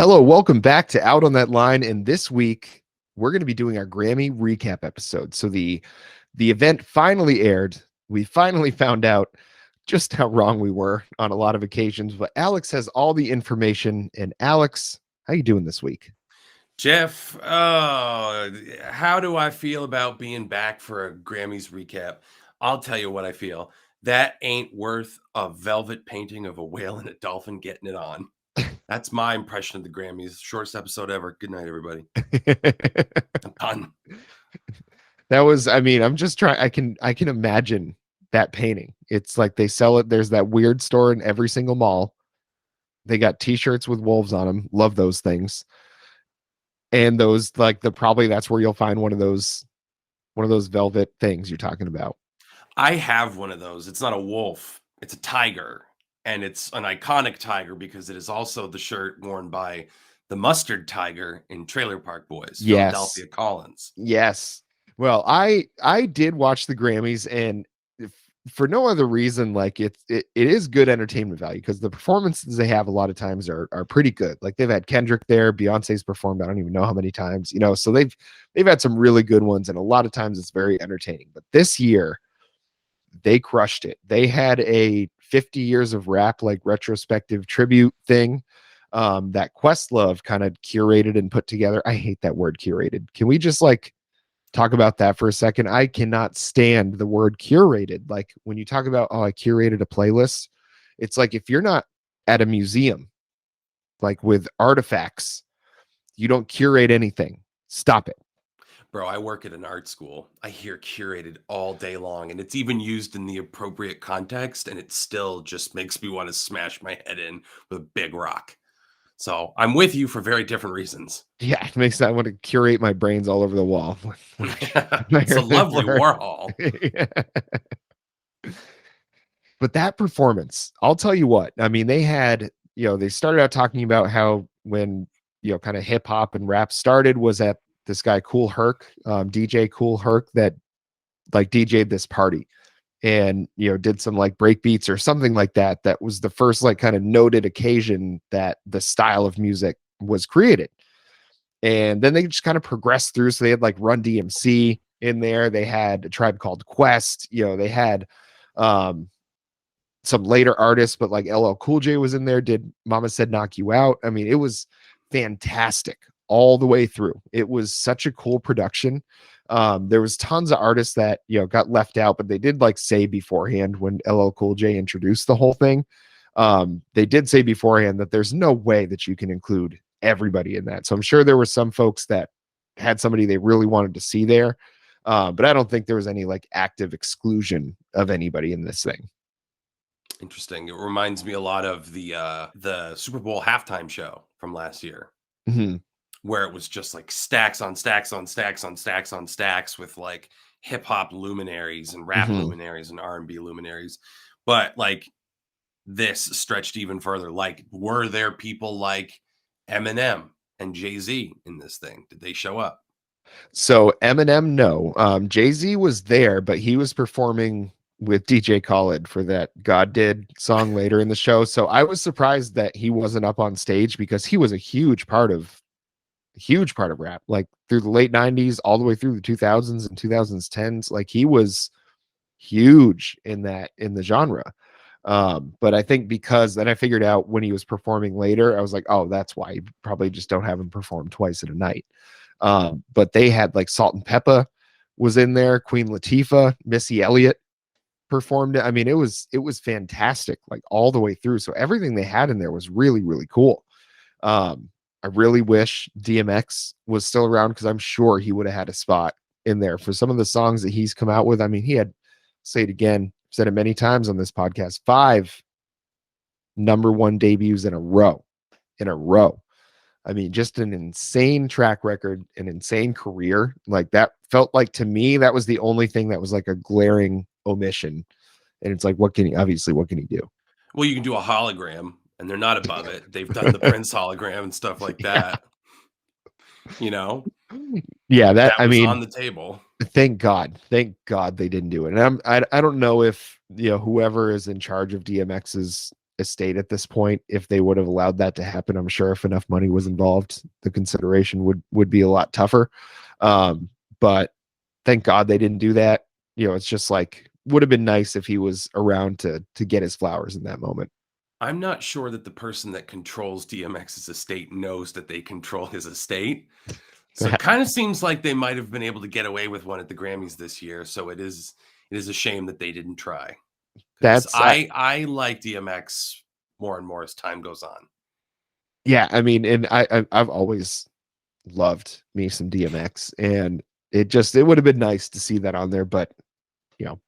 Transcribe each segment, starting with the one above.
Hello, welcome back to Out on That Line. And this week, we're going to be doing our Grammy recap episode. So the event finally aired. We finally found out just how wrong we were on a lot of occasions. But Alex has all the information. And Alex, how you doing this week? Jeff, how do I feel about being back for a Grammys recap? I'll tell you what I feel. That ain't worth a velvet painting of a whale and a dolphin getting it on. That's my impression of the Grammys. Shortest episode ever. Good night, everybody. I'm done. That was, I'm just trying. I can imagine that painting. It's like they sell it. There's that weird store in every single mall. They got t-shirts with wolves on them. Love those things. And those like the probably that's where you'll find one of those velvet things you're talking about. I have one of those. It's not a wolf, it's a tiger. And it's an iconic tiger because it is also the shirt worn by the mustard tiger in Trailer Park Boys, Yes. Philadelphia Collins. Yes. Well, I did watch the Grammys, and for no other reason, like it is good entertainment value because the performances they have a lot of times are pretty good. Like they've had Kendrick there, Beyonce's performed I don't even know how many times, so they've had some really good ones, and a lot of times it's very entertaining. But this year they crushed it. They had a 50 years of rap like retrospective tribute thing that Questlove kind of curated and put together. I hate that word curated. Can we just like talk about that for a second? I cannot stand the word curated. Like when you talk about, oh, I curated a playlist, it's like if you're not at a museum, like with artifacts, you don't curate anything. Stop it. Bro, I work at an art school. I hear curated all day long, and it's even used in the appropriate context, and it still just makes me want to smash my head in with a big rock. So I'm with you for very different reasons. Yeah, it makes that want to curate my brains all over the wall. It's a lovely Warhol. But that performance, I'll tell you what, I mean, they had, they started out talking about how when, kind of hip hop and rap started was at this guy, Cool Herc, DJ Cool Herc, that like DJ'd this party and, did some like break beats or something like that. That was the first like kind of noted occasion that the style of music was created. And then they just kind of progressed through. So they had like Run DMC in there. They had a Tribe Called Quest. They had, some later artists, but like LL Cool J was in there, did Mama Said Knock You Out. I mean, it was fantastic all the way through. It was such a cool production. There was tons of artists that, got left out, but they did like say beforehand when LL Cool J introduced the whole thing. They did say beforehand that there's no way that you can include everybody in that. So I'm sure there were some folks that had somebody they really wanted to see there. But I don't think there was any like active exclusion of anybody in this thing. Interesting. It reminds me a lot of the Super Bowl halftime show from last year, Mm-hmm. where it was just like stacks on stacks on stacks on stacks on stacks with like hip hop luminaries and rap Mm-hmm. luminaries and R&B luminaries. But like this stretched even further. Like, were there people like Eminem and Jay-Z in this thing? Did they show up? So Eminem, no. Jay-Z was there, but he was performing with DJ Khaled for that God Did song later in the show. So I was surprised that he wasn't up on stage because he was a huge part of rap, like through the late 90s, all the way through the 2000s and 2010s. Like he was huge in the genre. But I think because then I figured out when he was performing later, I was like, oh, that's why you probably just don't have him perform twice in a night. But they had like Salt and Peppa was in there, Queen Latifah, Missy Elliott performed it. I mean, it was fantastic, like all the way through. So everything they had in there was really, really cool. I really wish DMX was still around because I'm sure he would have had a spot in there for some of the songs that he's come out with. I mean, he had, say it again, said it many times on this podcast, 5 number one debuts in a row. I mean, just an insane track record, an insane career. Like that felt like to me, that was the only thing that was like a glaring omission. And it's like, what can he do? Well, you can do a hologram, and they're not above it. They've done the Prince hologram and stuff like that. Yeah, that That I was mean, on the table. thank God they didn't do it. And I don't know if whoever is in charge of DMX's estate at this point. If they would have allowed that to happen, I'm sure if enough money was involved, the consideration would be a lot tougher. But thank God they didn't do that. It's just like would have been nice if he was around to get his flowers in that moment. I'm not sure that the person that controls DMX's estate knows that they control his estate. So it kind of seems like they might have been able to get away with one at the Grammys this year. So it is a shame that they didn't try. Because That's I like DMX more and more as time goes on. yeah. I mean, and I've always loved me some DMX, and it would have been nice to see that on there, but you know,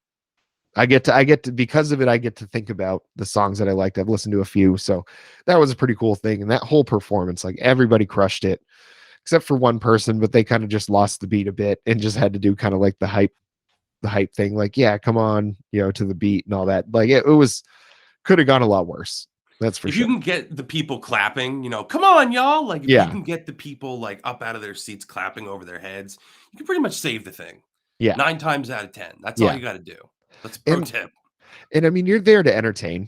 I get to because of it, I get to think about the songs that I liked. I've listened to a few, so that was a pretty cool thing. And that whole performance, like everybody crushed it, except for one person, but they kind of just lost the beat a bit and just had to do kind of like the hype thing, like, yeah, come on, to the beat and all that. Like it was could have gone a lot worse. That's for If you sure. can get the people clapping, come on, y'all. Like if you Yeah. can get the people like up out of their seats clapping over their heads, you can pretty much save the thing. Yeah. 9 times out of 10. That's all Yeah. you got to do. That's a pro And tip. I mean, you're there to entertain.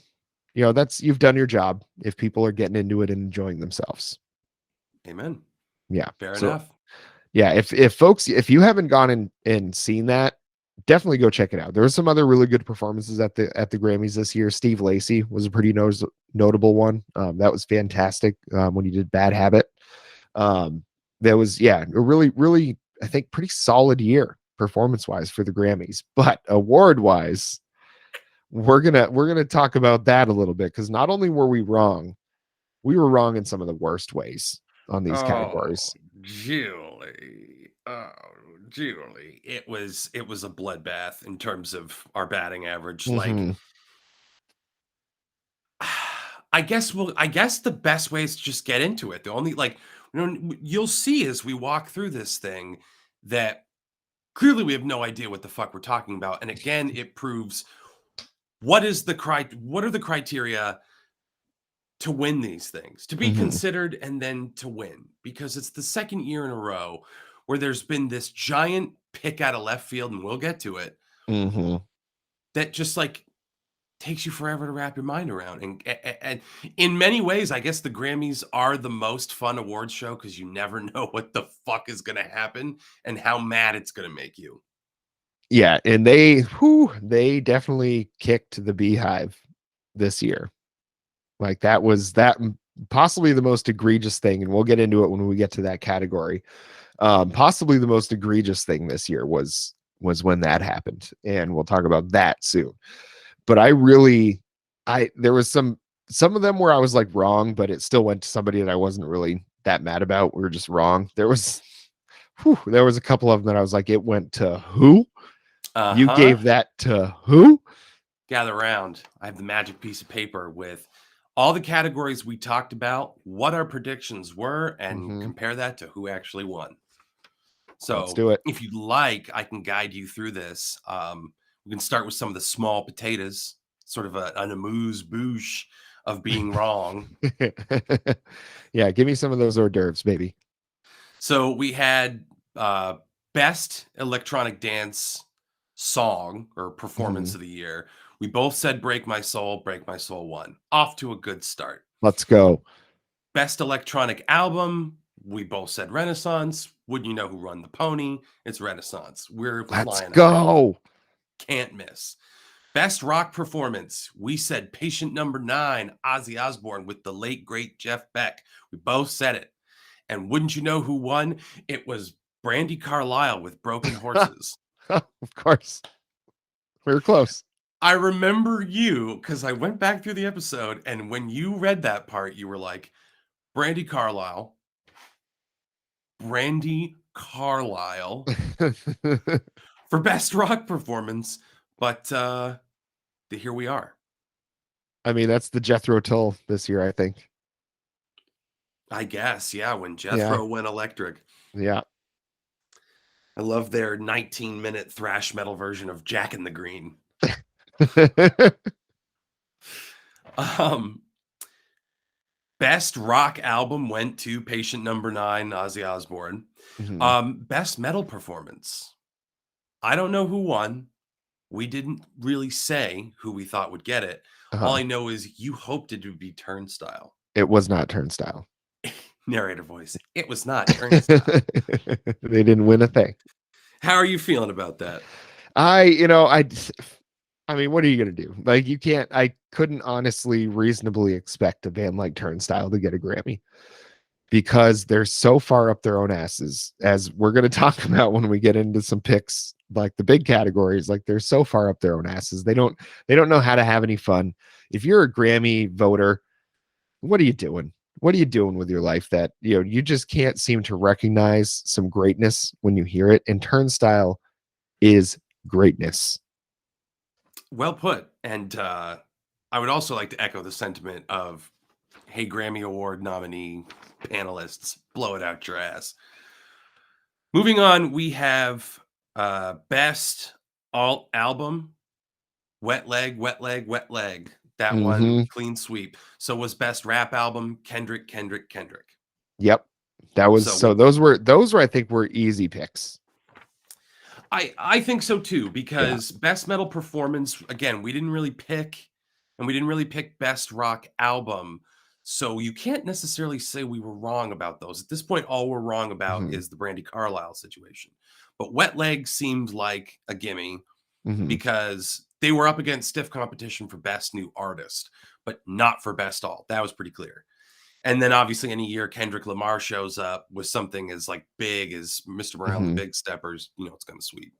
That's you've done your job if people are getting into it and enjoying themselves. Amen. Yeah. Fair So enough. yeah, if folks, if you haven't gone and seen that, definitely go check it out. There was some other really good performances at the Grammys this year. Steve Lacy was a pretty notable one. That was fantastic when he did Bad Habit. There was a really I think pretty solid year performance wise for the Grammys, but award wise, we're gonna talk about that a little bit because not only were we were wrong in some of the worst ways on these Oh, categories. Julie. Oh, Julie. It was a bloodbath in terms of our batting average. Like Mm-hmm. I guess the best way is to just get into it. The only you'll see as we walk through this thing that clearly we have no idea what the fuck we're talking about. And again, it proves what are the criteria to win these things, to be Mm-hmm. considered and then to win, because it's the second year in a row where there's been this giant pick out of left field, and we'll get to it, Mm-hmm. that just like takes you forever to wrap your mind around. And in many ways, I guess the Grammys are the most fun awards show because you never know what the fuck is going to happen and how mad it's going to make you. Yeah, and they definitely kicked the beehive this year. Like that possibly the most egregious thing, and we'll get into it when we get to that category. Possibly the most egregious thing this year was when that happened, and we'll talk about that soon. But there was some of them where I was like wrong, but it still went to somebody that I wasn't really that mad about. We were just wrong. There was a couple of them that I was like, it went to who? You Uh-huh. gave that to who? Gather around. I have the magic piece of paper with all the categories we talked about, what our predictions were, and Mm-hmm. compare that to who actually won. Let's So do it. if you'd like, I can guide you through this. We can start with some of the small potatoes, sort of an amuse-bouche of being wrong. Yeah, give me some of those hors d'oeuvres, baby. So we had best electronic dance song or performance Mm-hmm. of the year. We both said Break My Soul. Break My Soul won. Off to a good start. Let's go. Best electronic album. We both said Renaissance. Wouldn't you know who run the pony? It's Renaissance. We're Let's flying high. go. Can't miss. Best rock performance. We said Patient Number 9, Ozzy Osbourne with the late, great Jeff Beck. We both said it. And wouldn't you know who won? It was Brandy Carlisle with Broken Horses. Of course. We were close. I remember you because I went back through the episode, and when you read that part, you were like, Brandy Carlisle, Brandy Carlisle for best rock performance. But here we are. I mean, that's the Jethro Tull this year, I think. I guess, yeah, when Yeah. Jethro went electric. Yeah. I love their 19-minute thrash metal version of Jack in the Green. Um, Best rock album went to Patient Number 9, Ozzy Osbourne. Mhm. Best metal performance. I don't know who won. We didn't really say who we thought would get it. All Uh-huh. I know is you hoped it would be Turnstile. It was not Turnstile. Narrator voice. It was not Turnstile. They didn't win a thing. How are you feeling about that? I mean, what are you gonna do? Like, you can't. I couldn't honestly reasonably expect a band like Turnstile to get a Grammy because they're so far up their own asses, as we're gonna talk about when we get into some picks, like the big categories. Like, they're so far up their own asses. They don't know how to have any fun. If you're a Grammy voter, what are you doing? What are you doing with your life that you just can't seem to recognize some greatness when you hear it? And Turnstile is greatness. Well put. And I would also like to echo the sentiment of, hey, Grammy Award nominee panelists, blow it out your ass. Moving on, we have best alt album, Wet Leg, Wet Leg, Wet Leg. That one, Mm-hmm. clean sweep. So was best rap album, Kendrick. Yep. That was So we, those were I think were easy picks. I think so too, Yeah. because best metal performance, again, we didn't really pick, and we didn't really pick best rock album. So you can't necessarily say we were wrong about those. At this point, all we're wrong about Mm-hmm. is the Brandy Carlisle situation. But Wet Leg seemed like a gimme Mm-hmm. because they were up against stiff competition for best new artist, but not for best alt. That was pretty clear. And then obviously any year Kendrick Lamar shows up with something as like big as Mr. Brown, the Mm-hmm. Big Steppers, it's kind of sweet.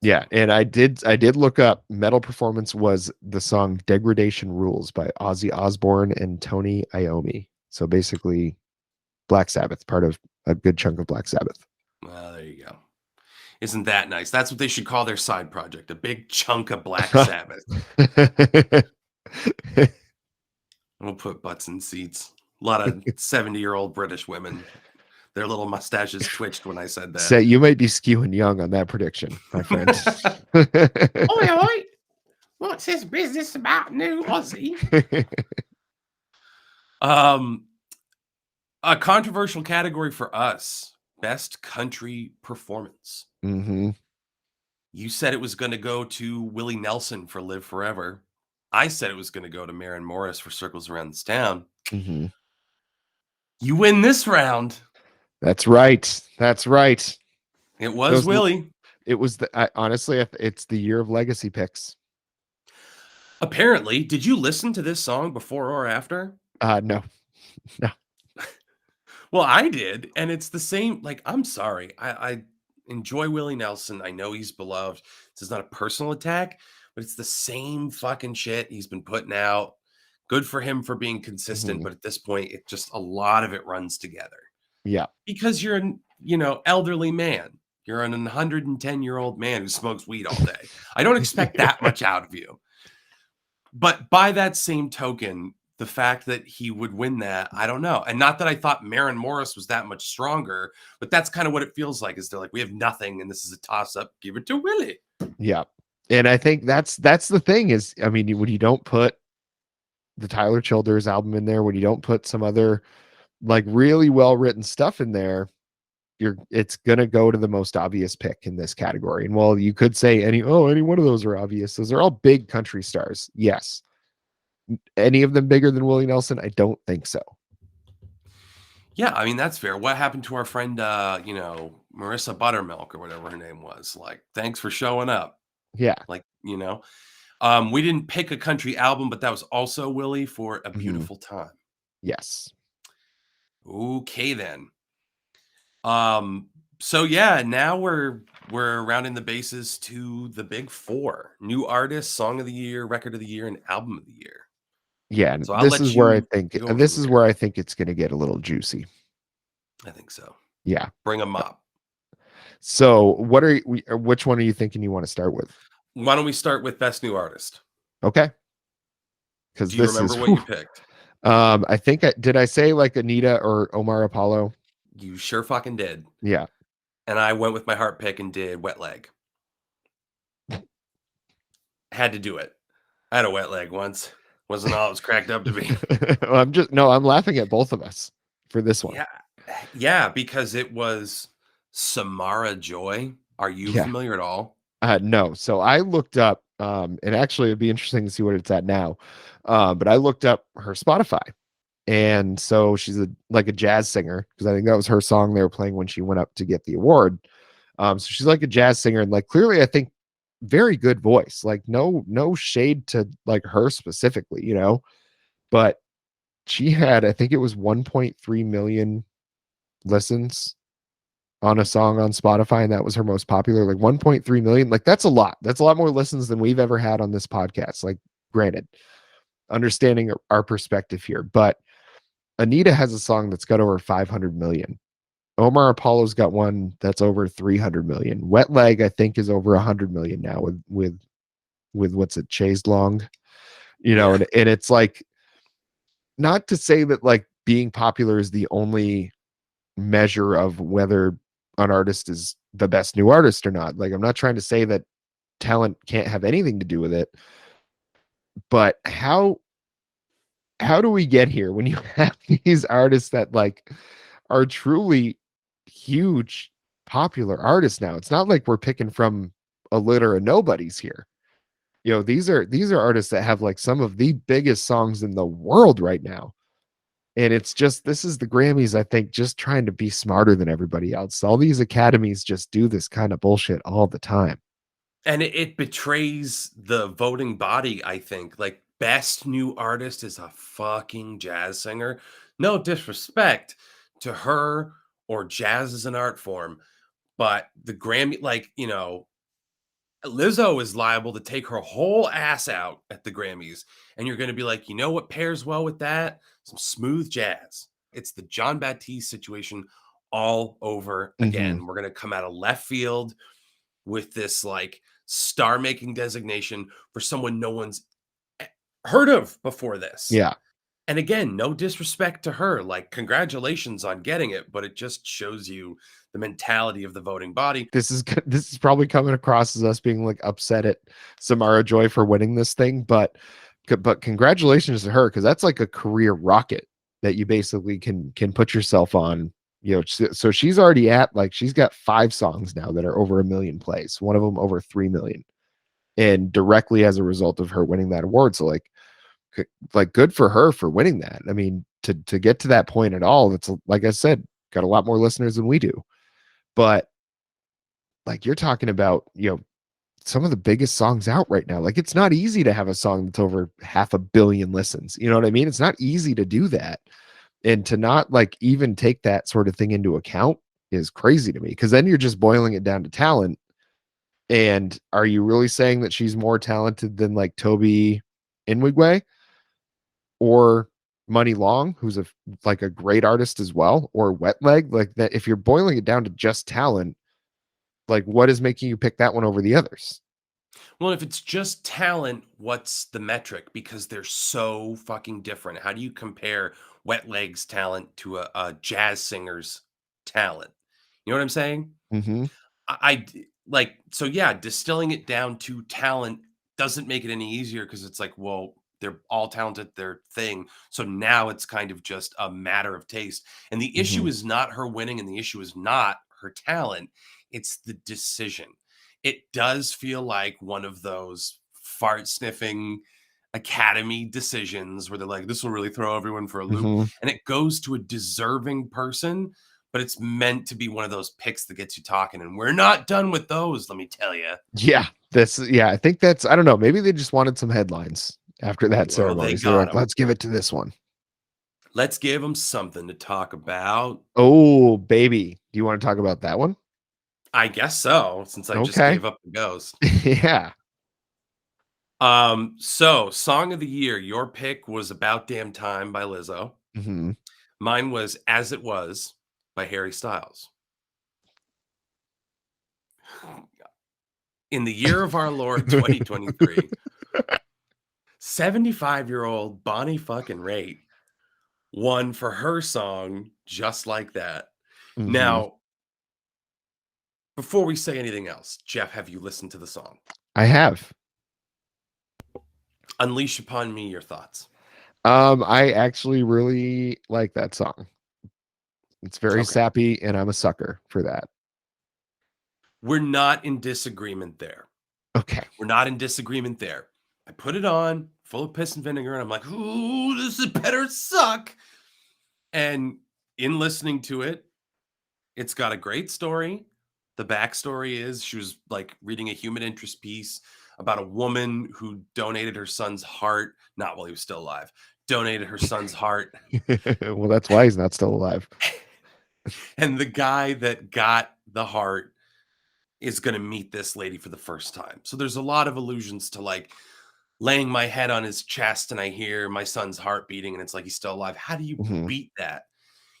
Yeah, and I did look up metal performance was the song Degradation Rules by Ozzy Osbourne and Tony Iommi. So basically Black Sabbath, part of a good chunk of Black Sabbath. Well, there you go. Isn't that nice? That's what they should call their side project, a big chunk of Black Sabbath. We'll put butts in seats. A lot of 70-year-old British women. Their little mustaches twitched when I said that. So you might be skewing young on that prediction, my friend. Oi, oi! What's this business about new Aussie? A controversial category for us: best country performance. Mm-hmm. You said it was going to go to Willie Nelson for "Live Forever." I said it was going to go to Maren Morris for "Circles Around This Town." Mm-hmm. You win this round. That's right. That's right. It was Those Willie. it was honestly it's the year of legacy picks. Apparently, did you listen to this song before or after? No. No. Well, I did, and it's the same. Like, I'm sorry, I enjoy Willie Nelson. I know he's beloved. This is not a personal attack, but it's the same fucking shit he's been putting out. Good for him for being consistent, Mm-hmm. but at this point, it just a lot of it runs together Yeah. because you're an elderly man. You're an 110-year-old man who smokes weed all day. I don't expect that much out of you. But by that same token, the fact that he would win that, I don't know. And not that I thought Maren Morris was that much stronger, but that's kind of what it feels like. Is they're like, we have nothing, and this is a toss-up. Give it to Willie. Yeah. And I think that's the thing is, I mean, when you don't put the Tyler Childers album in there, when you don't put some other like really well written stuff in there, it's gonna go to the most obvious pick in this category. And while you could say any one of those are obvious, those are all big country stars. Yes. Any of them bigger than Willie Nelson? I don't think so. Yeah, I mean, that's fair. What happened to our friend, Marissa Buttermilk or whatever her name was? Like, thanks for showing up. Yeah. Like, we didn't pick a country album, but that was also Willie for A Beautiful Time. Yes. Okay, then. So yeah, now we're rounding the bases to the big four: new artist, song of the year, record of the year, and album of the year. Yeah, and So I'll this let is where I you think go this from is here. where I think it's going to get a little juicy. I think so. Yeah. Bring them up. So, which one are you thinking you want to start with? Why don't we start with best new artist? Okay. Because Do you remember what you picked? I think did I say like Anita or Omar Apollo? You sure fucking did. Yeah. And I went with my heart pick and did Wet Leg. Had to do it. I had a wet leg once. Wasn't all it was cracked up to be. I'm laughing at both of us for this one. Yeah, because it was Samara Joy. Are you familiar at all? No. So I looked up And actually, it'd be interesting to see what it's at now. But I looked up her Spotify, and so she's like a jazz singer because I think that was her song they were playing when she went up to get the award. So she's like a jazz singer, and like clearly, I think very good voice. Like no shade to like her specifically, but she had, I think it was 1.3 million listens on a song on Spotify, and that was her most popular. Like 1.3 million, like that's a lot. That's a lot more listens than we've ever had on this podcast. Like, granted, understanding our perspective here, but Anita has a song that's got over 500 million. Omar Apollo's got one that's over 300 million. Wet Leg, I think, is over 100 million now with what's it, Chased Long, Yeah. and it's like, not to say that like being popular is the only measure of whether an artist is the best new artist or not. Like, I'm not trying to say that talent can't have anything to do with it, but how do we get here when you have these artists that like are truly huge popular artists now? It's not like we're picking from a litter of nobodies here. These are artists that have like some of the biggest songs in the world right now. And it's just, this is the Grammys, I think, just trying to be smarter than everybody else. All these academies just do this kind of bullshit all the time. And it betrays the voting body, I think. Like, best new artist is a fucking jazz singer. No disrespect to her or jazz as an art form, but the Grammy, like, Lizzo is liable to take her whole ass out at the Grammys, and you're going to be like, you know what pairs well with that? Some smooth jazz. It's the John Baptiste situation all over Hmm. again. We're going to come out of left field with this like star making designation for someone no one's heard of before this. Yeah. And again, no disrespect to her. Like, congratulations on getting it, but it just shows you the mentality of the voting body. This is probably coming across as us being like upset at Samara Joy for winning this thing, but congratulations to her, because that's like a career rocket that you basically can put yourself on. So she's already at, like, she's got 5 songs now that are over 1 million plays, one of them over 3 million, and directly as a result of her winning that award. So like good for her for winning that. I mean, to get to that point at all, it's like I said, got a lot more listeners than we do. But like, you're talking about, some of the biggest songs out right now. Like, it's not easy to have a song that's over 500 million listens. You know what I mean? It's not easy to do that. And to not like even take that sort of thing into account is crazy to me, because then you're just boiling it down to talent. And are you really saying that she's more talented than like Toby Inwigwe or Money Long, who's like a great artist as well, or Wet Leg? Like, that, if you're boiling it down to just talent, like, what is making you pick that one over the others? Well, if it's just talent, what's the metric? Because they're so fucking different. How do you compare Wet Legs talent to a jazz singer's talent? You know what I'm saying? Mm-hmm. Like, so yeah, distilling it down to talent doesn't make it any easier because it's like, well, they're all talented at their thing. So now it's kind of just a matter of taste. And the Mm-hmm. issue is not her winning, and the issue is not her talent. It's the decision. It does feel like one of those fart sniffing academy decisions where they're like, this will really throw everyone for a loop. Mm-hmm. And it goes to a deserving person, but it's meant to be one of those picks that gets you talking. And we're not done with those, let me tell you. Yeah, I think that's, I don't know, maybe they just wanted some headlines after that Well, they ceremony. So they're got like, them. let's give it to this one. Let's give them something to talk about. Oh, baby. Do you want to talk about that one? I guess so, since I just Okay. gave up the ghost. Yeah. So song of the year, your pick was About Damn Time by Lizzo. Hmm. Mine was As It Was by Harry Styles. In the year of our Lord 2023, 75-year-old Bonnie fucking Raitt won for her song Just Like That. Hmm. Now, before we say anything else, Jeff, have you listened to the song? I have. Unleash upon me your thoughts. I actually really like that song. It's very Okay. sappy, and I'm a sucker for that. We're not in disagreement there. Okay. We're not in disagreement there. I put it on, full of piss and vinegar, and I'm like, "Ooh, this is better suck." And in listening to it, it's got a great story. The backstory is she was like reading a human interest piece about a woman who donated her son's heart, not while he was still alive, donated her son's heart. Well, that's why he's not still alive. And the guy that got the heart is going to meet this lady for the first time. So there's a lot of allusions to like laying my head on his chest and I hear my son's heart beating and it's like he's still alive. How do you Mhm. beat that?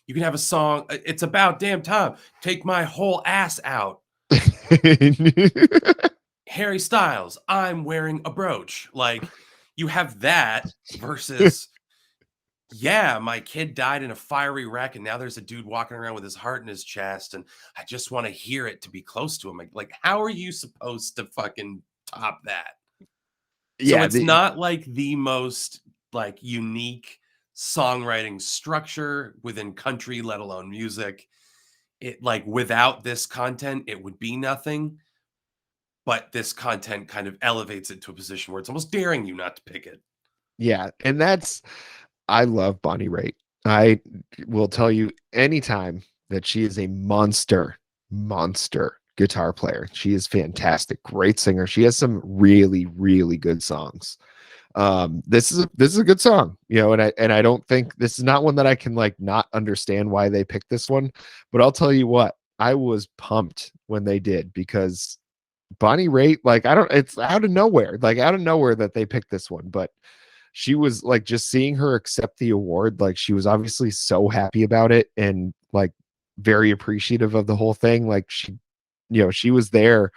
You can have a song, it's about damn time. Take my whole ass out. Harry Styles, I'm wearing a brooch. Like you have that versus, yeah, my kid died in a fiery wreck and now there's a dude walking around with his heart in his chest and I just want to hear it to be close to him. Like how are you supposed to fucking top that? So Yeah, it's not like the most like unique songwriting structure within country, let alone music. It like without this content, it would be nothing. But this content kind of elevates it to a position where it's almost daring you not to pick it. yeah, and that's I love Bonnie Raitt. I will tell you anytime that she is a monster guitar player. She is fantastic, great singer. She has some really, really good songs. This is a good song, you know, and I don't think this is not one that I can like not understand why they picked this one, but I'll tell you what, I was pumped when they did because Bonnie Raitt, like I don't, it's out of nowhere that they picked this one, but she was like just seeing her accept the award, like she was obviously so happy about it and like very appreciative of the whole thing. Like she, you know, she was there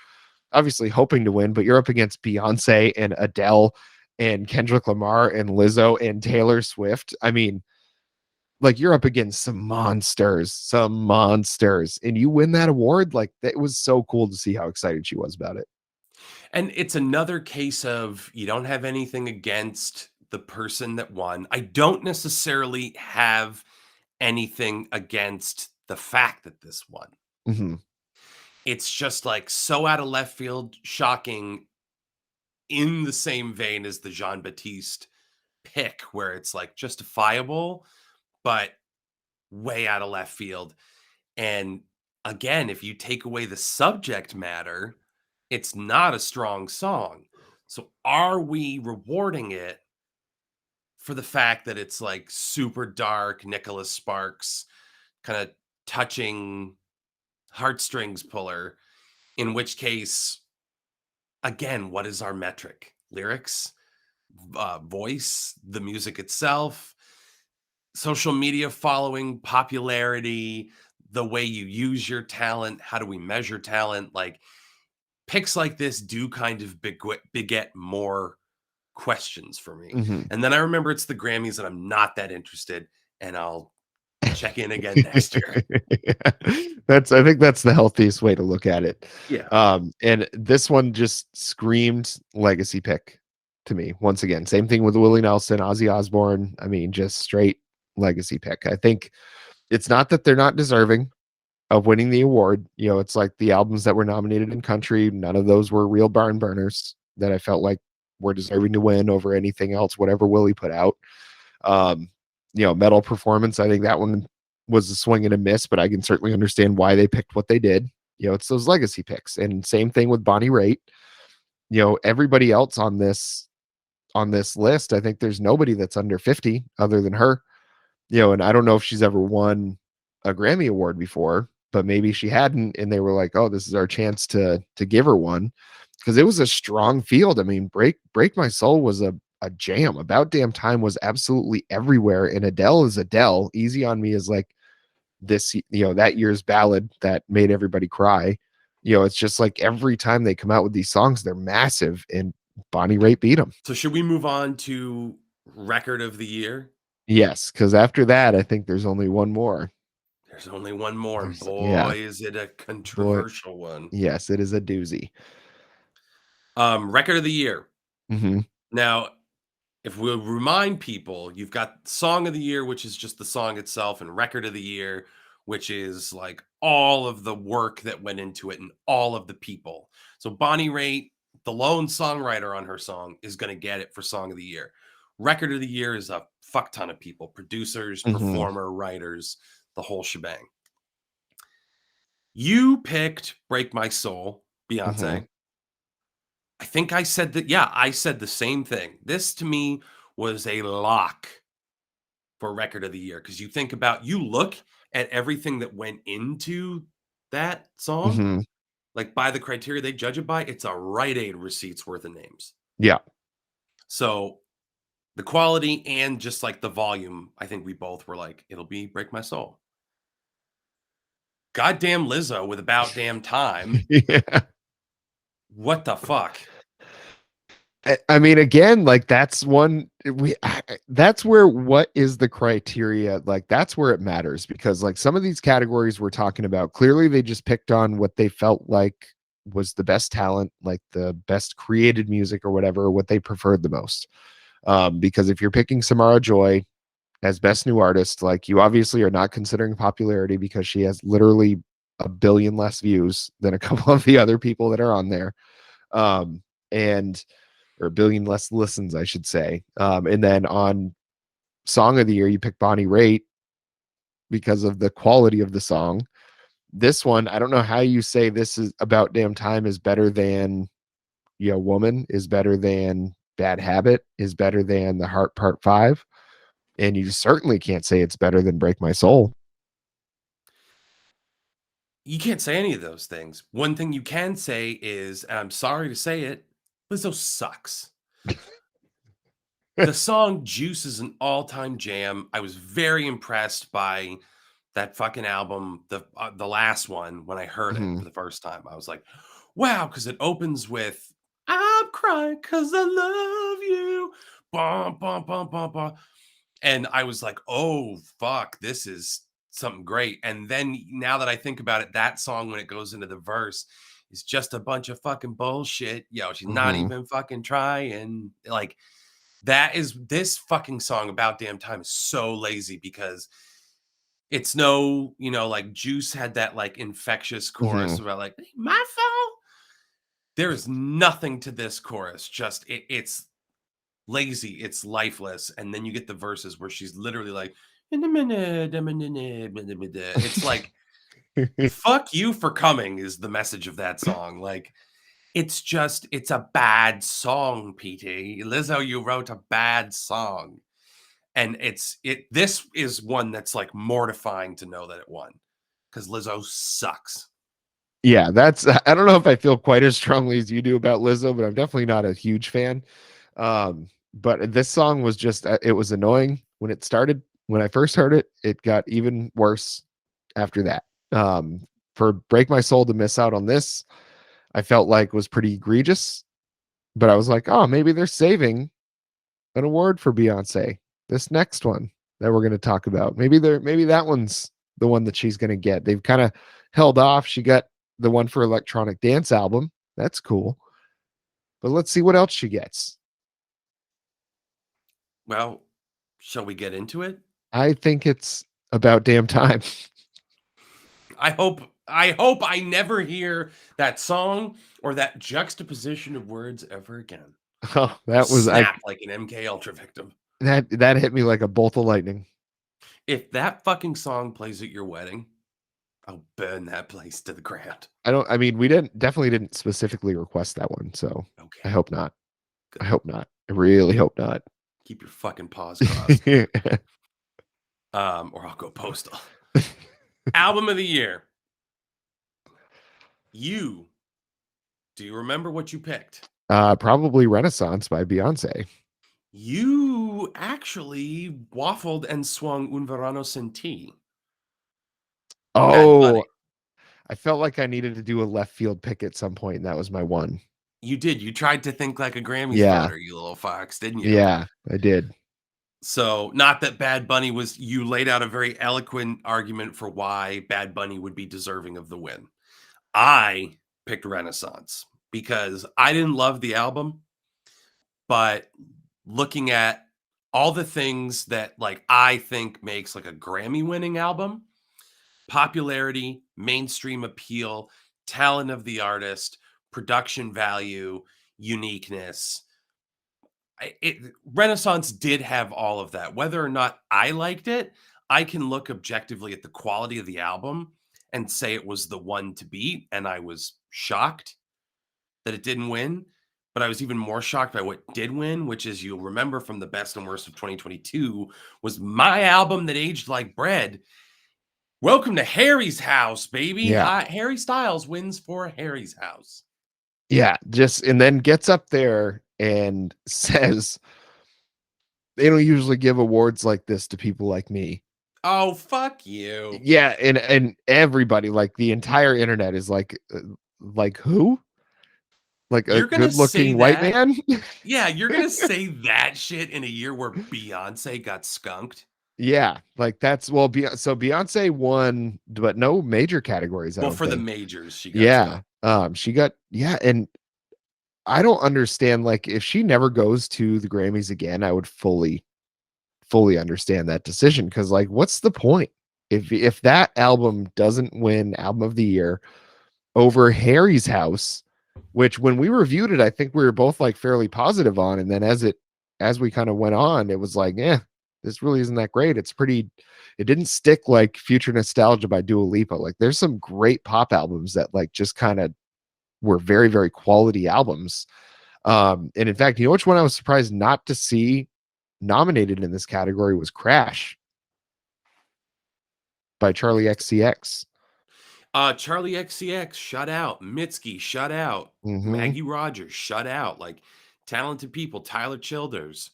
obviously hoping to win, but you're up against Beyonce and Adele and Kendrick Lamar and Lizzo and Taylor Swift. I mean, like you're up against some monsters, and you win that award. Like that was so cool to see how excited she was about it. And it's another case of you don't have anything against the person that won. I don't necessarily have anything against the fact that this won. Hmm. It's just like so out of left field, shocking in the same vein as the Jean Baptiste pick, where it's like justifiable, but way out of left field. And again, if you take away the subject matter, it's not a strong song. So are we rewarding it for the fact that it's like super dark, Nicholas Sparks, kind of touching heartstrings puller? In which case, again, what is our metric? Lyrics, voice, the music itself, social media following, popularity, the way you use your talent. How do we measure talent? Like picks like this do kind of beget more questions for me. Hmm. And then I remember it's the Grammys and I'm not that interested and I'll check in again next year. That's I think that's the healthiest way to look at it. Yeah. And this one just screamed legacy pick to me once again. Same thing with Willie Nelson, Ozzy Osbourne. I mean, just straight legacy pick. I think it's not that they're not deserving of winning the award. You know, it's like the albums that were nominated in country, none of those were real barn burners that I felt like were deserving to win over anything else, whatever Willie put out. Um, you know, metal performance, I think that one was a swing and a miss, but I can certainly understand why they picked what they did. You know, it's those legacy picks. And same thing with Bonnie Raitt. You know, everybody else on this list, I think there's nobody that's under 50 other than her. You know, and I don't know if she's ever won a Grammy award before, but maybe she hadn't, and they were like, "Oh, this is our chance to give her one," because it was a strong field. I mean, Break My Soul was a jam. About Damn Time was absolutely everywhere, and Adele is Adele. Easy on Me is like this, you know, that year's ballad that made everybody cry. You know, it's just like every time they come out with these songs, they're massive, and Bonnie Raitt beat them. So should we move on to record of the year? Yes, because after that, I think there's only one more. There's only one more, and Yeah, boy, is it a boy, controversial one. yes, it is a doozy. Record of the year. Hmm. Now, if we'll remind people, you've got song of the year, which is just the song itself, and record of the year, which is like all of the work that went into it and all of the people. So Bonnie Raitt the lone songwriter on her song is going to get it for Song of the Year. Record of the Year is a fuck ton of people, producers, Mhm. performer, writers, the whole shebang. You picked Break My Soul, Mhm. Beyonce. I think I said that. Yeah, I said the same thing. This to me was a lock for Record of the Year because you look at everything that went into that song, Mhm. like by the criteria they judge it by, it's a Rite Aid receipts worth of names. Yeah. So the quality and just like the volume, I think we both were like, it'll be Break My Soul. Goddamn Lizzo with About Damn Time. Yeah. What the fuck? I mean, again, like that's one that's where what is the criteria? Like that's where it matters because like some of these categories we're talking about, clearly they just picked on what they felt like was the best talent, like the best created music or whatever, what they preferred the most. Because if you're picking Samara Joy as best new artist, like you obviously are not considering popularity because she has literally a billion less views than a couple of the other people that are on there. And or a billion less listens, I should say. And then on Song of the Year, you pick Bonnie Raitt because of the quality of the song. This one, I don't know how you say this is About Damn Time is better than Woman, is better than Bad Habit, is better than The Heart Part 5. And you certainly can't say it's better than Break My Soul. You can't say any of those things. One thing you can say is, and I'm sorry to say it, Lizzo sucks. The song Juice is an all-time jam. I was very impressed by that fucking album, the last one, when I heard it Mhm. for the first time. I was like, wow, because it opens with I'm crying because I love you. Bum, bum, bum, bum, bum. And I was like, oh fuck, this is something great. And then now that I think about it, that song when it goes into the verse is just a bunch of fucking bullshit. She's not Mhm. even fucking trying. Like that is this fucking song About Damn Time is so lazy because it's no, like Juice had that like infectious chorus Mhm. about like my fault. There is nothing to this chorus. Just it's lazy, it's lifeless, and then you get the verses where she's literally like, it's like, fuck you for coming is the message of that song. Like, it's a bad song, PT. Lizzo, you wrote a bad song. And this is one that's like mortifying to know that it won because Lizzo sucks. Yeah, that's I don't know if I feel quite as strongly as you do about Lizzo, but I'm definitely not a huge fan. But this song was just it was annoying when it started. When I first heard it, it got even worse after that. For Break My Soul to miss out on this, I felt like was pretty egregious, but I was like, oh, maybe they're saving an award for Beyonce. This next one that we're going to talk about. Maybe that one's the one that she's going to get. They've kind of held off. She got the one for electronic dance album. That's cool. But let's see what else she gets. Well, shall we get into it? I think it's about damn time. I hope I never hear that song or that juxtaposition of words ever again. Oh, I'll that was I snap like an MK Ultra victim. that hit me like a bolt of lightning. If that fucking song plays at your wedding, I'll burn that place to the ground. I mean, we definitely didn't specifically request that one, so I Okay, hope not. I good. hope not. I really hope not. Keep your fucking paws crossed. Or I'll go postal. Album of the year. You. Do you remember what you picked? Probably Renaissance by Beyonce. You actually waffled and swung Un Verano Senti. Bad Oh, Bunny. I felt like I needed to do a left field pick at some point, and that was my one. You did. You tried to think like a Grammys Yeah, voter, you little fox, didn't you? yeah, I did. So, not that Bad Bunny was, you laid out a very eloquent argument for why Bad Bunny would be deserving of the win. I picked Renaissance because I didn't love the album, but looking at all the things that like I think makes like a Grammy winning album, popularity, mainstream appeal, talent of the artist, production value, uniqueness. Renaissance did have all of that. Whether or not I liked it, I can look objectively at the quality of the album and say it was the one to beat. And I was shocked that it didn't win. But I was even more shocked by what did win, which is, you'll remember from the best and worst of 2022, was my album that aged like bread. Welcome to Harry's House, baby. Yeah. Harry Styles wins for Harry's House. Yeah. Just, and then gets up there and says, they don't usually give awards like this to people like me. Oh, fuck you. Yeah. And everybody, like the entire internet is like who? Like a You're going to good say looking white that? man? Yeah, you're going to say that shit in a year where Beyonce got skunked? Yeah. Like that's, well, so Beyonce won, but no major categories, I Well, don't for the think. majors, she got Yeah. skunked. She got, yeah. And I don't understand, like, if she never goes to the Grammys again, I would fully understand that decision. Cause like, what's the point? If that album doesn't win album of the year over Harry's House, which when we reviewed it, I think we were both like fairly positive on. And then as we kind of went on, it was like, yeah, this really isn't that great. It didn't stick like Future Nostalgia by Dua Lipa. Like there's some great pop albums that like just kind of were very, very quality albums. And in fact, you know which one I was surprised not to see nominated in this category was Crash by Charlie XCX. Charlie XCX, shut out. Mitski, shut out. Mm-hmm. Maggie Rogers, shut out. Like, talented people. Tyler Childers,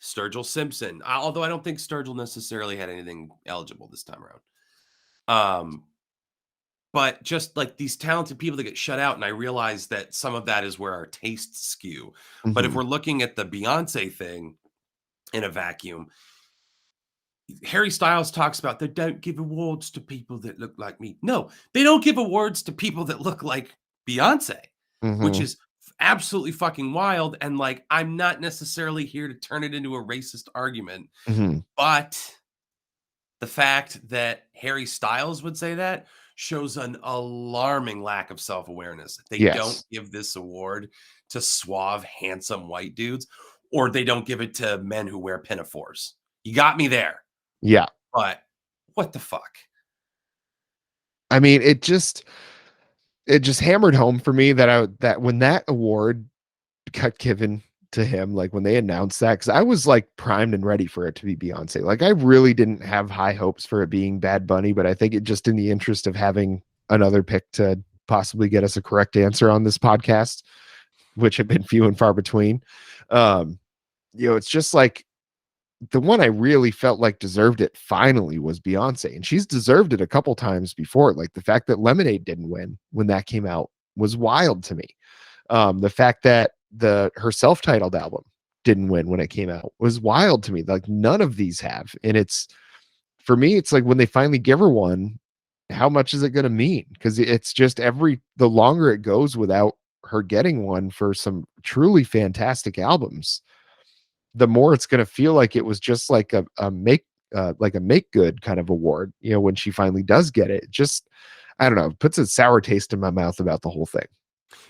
Sturgill Simpson. Although I don't think Sturgill necessarily had anything eligible this time around. But just like these talented people that get shut out, and I realize that some of that is where our tastes skew. But if Mm-hmm. we're looking at the Beyonce thing in a vacuum, Harry Styles talks about they don't give awards to people that look like me. No, they don't give awards to people that look like Beyonce, which Mm-hmm. is absolutely fucking wild. And like, I'm not necessarily here to turn it into a racist argument, Mm-hmm. but the fact that Harry Styles would say that shows an alarming lack of self-awareness. They don't Yes. give this award to suave, handsome white dudes, or they don't give it to men who wear pinafores. You got me there. Yeah. But what the fuck? I mean, it just hammered home for me that when that award got given to him, like when they announced that, because I was like primed and ready for it to be Beyonce. Like I really didn't have high hopes for it being Bad Bunny, but I think it just in the interest of having another pick to possibly get us a correct answer on this podcast, which have been few and far between. Um, it's just like the one I really felt like deserved it finally was Beyonce, and she's deserved it a couple times before. Like the fact that Lemonade didn't win when that came out was wild to me. The fact that her self-titled album didn't win when it came out was wild to me. Like none of these have, and it's for me, it's like when they finally give her one, how much is it going to mean? Because it's just the longer it goes without her getting one for some truly fantastic albums, the more it's going to feel like it was just like a make good kind of award. When she finally does get it, just I don't know, puts a sour taste in my mouth about the whole thing.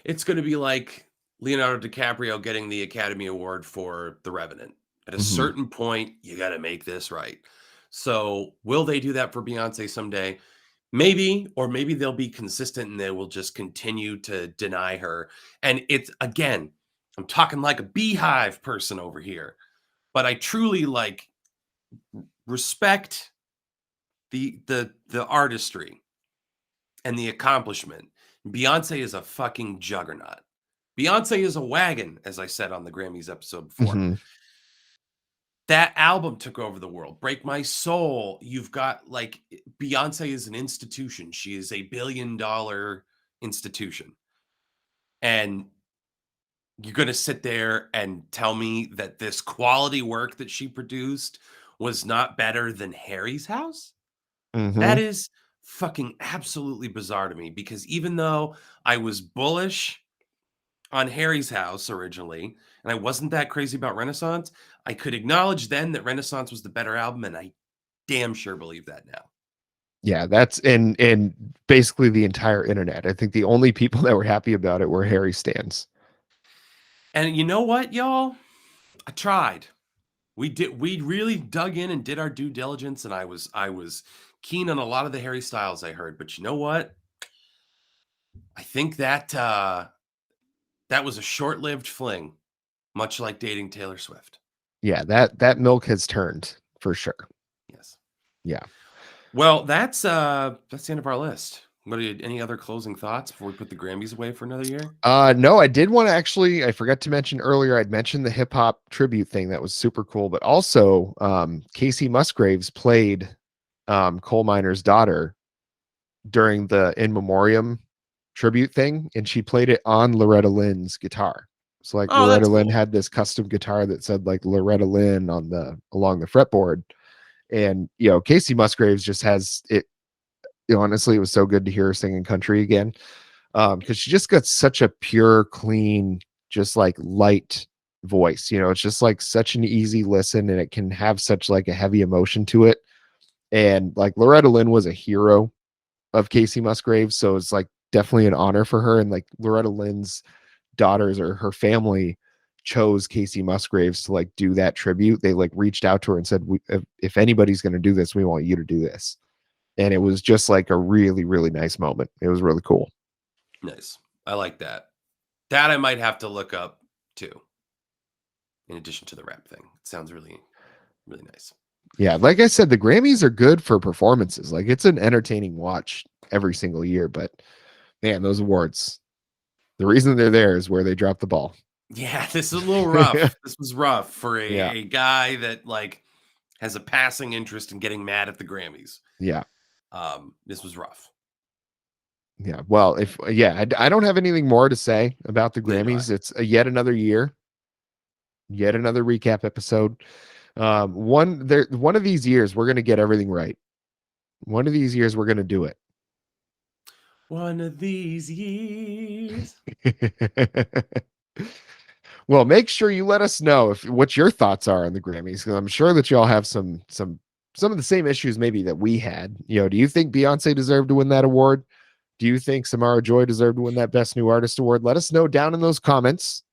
It's going to be like Leonardo DiCaprio getting the Academy Award for The Revenant. At a Mm-hmm. certain point, you got to make this right. So, will they do that for Beyonce someday? Maybe, or maybe they'll be consistent and they will just continue to deny her. And it's again, I'm talking like a beehive person over here, but I truly like respect the artistry and the accomplishment. Beyonce is a fucking juggernaut. Beyonce is a wagon, as I said on the Grammys episode before. Mm-hmm. That album took over the world. Break My Soul. You've got like Beyonce is an institution. She is a $1 billion institution. And you're going to sit there and tell me that this quality work that she produced was not better than Harry's House? Mm-hmm. That is fucking absolutely bizarre to me, because even though I was bullish on Harry's House originally, and I wasn't that crazy about Renaissance, I could acknowledge then that Renaissance was the better album, and I damn sure believe that now. Yeah, that's and basically the entire internet. I think the only people that were happy about it were Harry stans. And you know what, y'all? I tried. We really dug in and did our due diligence, and I was keen on a lot of the Harry Styles I heard. But you know what? I think that that was a short-lived fling, much like dating Taylor Swift. Yeah, that milk has turned for sure. Yes. Yeah. Well, that's the end of our list. What are any other closing thoughts before we put the Grammys away for another year? No, I did want to actually, I forgot to mention earlier, I'd mentioned the hip hop tribute thing. That was super cool. But also, Casey Musgraves played coal miner's daughter during the in memoriam tribute thing, and she played it on Loretta Lynn's guitar. So like Oh, Loretta that's Lynn cool. had this custom guitar that said like Loretta Lynn on the along the fretboard. And Casey Musgraves just has it. Honestly, it was so good to hear her singing country again. Because she just got such a pure, clean, just like light voice. It's just like such an easy listen, and it can have such like a heavy emotion to it. And like Loretta Lynn was a hero of Casey Musgraves, so it's like definitely an honor for her. And like Loretta Lynn's daughters or her family chose Casey Musgraves to like do that tribute. They like reached out to her and said, if anybody's going to do this, we want you to do this. And it was just like a really, really nice moment. It was really cool. Nice. I like that. That I might have to look up too. In addition to the rap thing, it sounds really, really nice. Yeah, like I said, the Grammys are good for performances. Like it's an entertaining watch every single year, but man, those awards, the reason they're there is where they drop the ball. Yeah, this is a little rough. This was rough for Yeah. a guy that like has a passing interest in getting mad at the Grammys. Yeah. This was rough. Yeah. Well, I don't have anything more to say about the Neither do I. Grammys. It's yet another year, yet another recap episode. One of these years we're gonna get everything right. One of these years we're gonna do it. One of these years. Well, make sure you let us know if what your thoughts are on the Grammys, because I'm sure that y'all have some of the same issues maybe that we had. Do you think Beyonce deserved to win that award? Do you think Samara Joy deserved to win that Best New Artist award? Let us know down in those comments.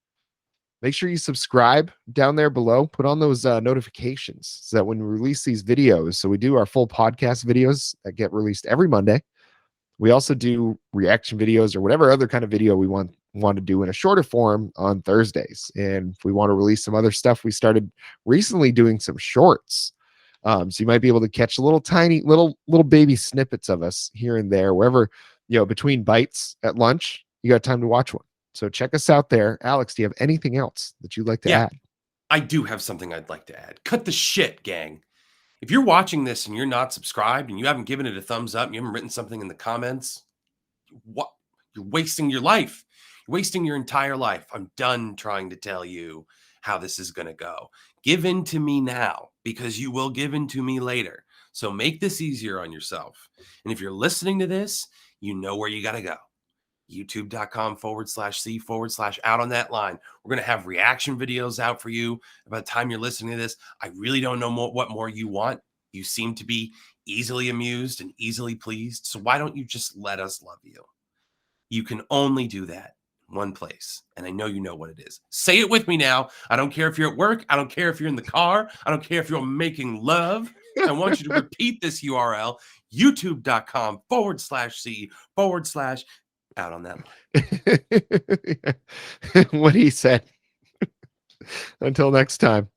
Make sure you subscribe down there below. Put on those notifications so that when we release these videos, so we do our full podcast videos that get released every Monday. We also do reaction videos or whatever other kind of video we want to do in a shorter form on Thursdays. And if we want to release some other stuff, we started recently doing some shorts. So you might be able to catch little tiny little baby snippets of us here and there, wherever, between bites at lunch, you got time to watch one. So check us out there. Alex, do you have anything else that you'd like to Yeah, add? I do have something I'd like to add. Cut the shit, gang. If you're watching this and you're not subscribed and you haven't given it a thumbs up, and you haven't written something in the comments, what you're wasting your life. You're wasting your entire life. I'm done trying to tell you how this is going to go. Give in to me now because you will give in to me later. So make this easier on yourself. And if you're listening to this, you know where you got to go. YouTube.com/C/out on that line. We're going to have reaction videos out for you. By the time you're listening to this, I really don't know what more you want. You seem to be easily amused and easily pleased. So why don't you just let us love you? You can only do that one place. And I know you know what it is. Say it with me now. I don't care if you're at work. I don't care if you're in the car. I don't care if you're making love. I want you to repeat this URL, youtube.com/C/out on that line. What he said. Until next time.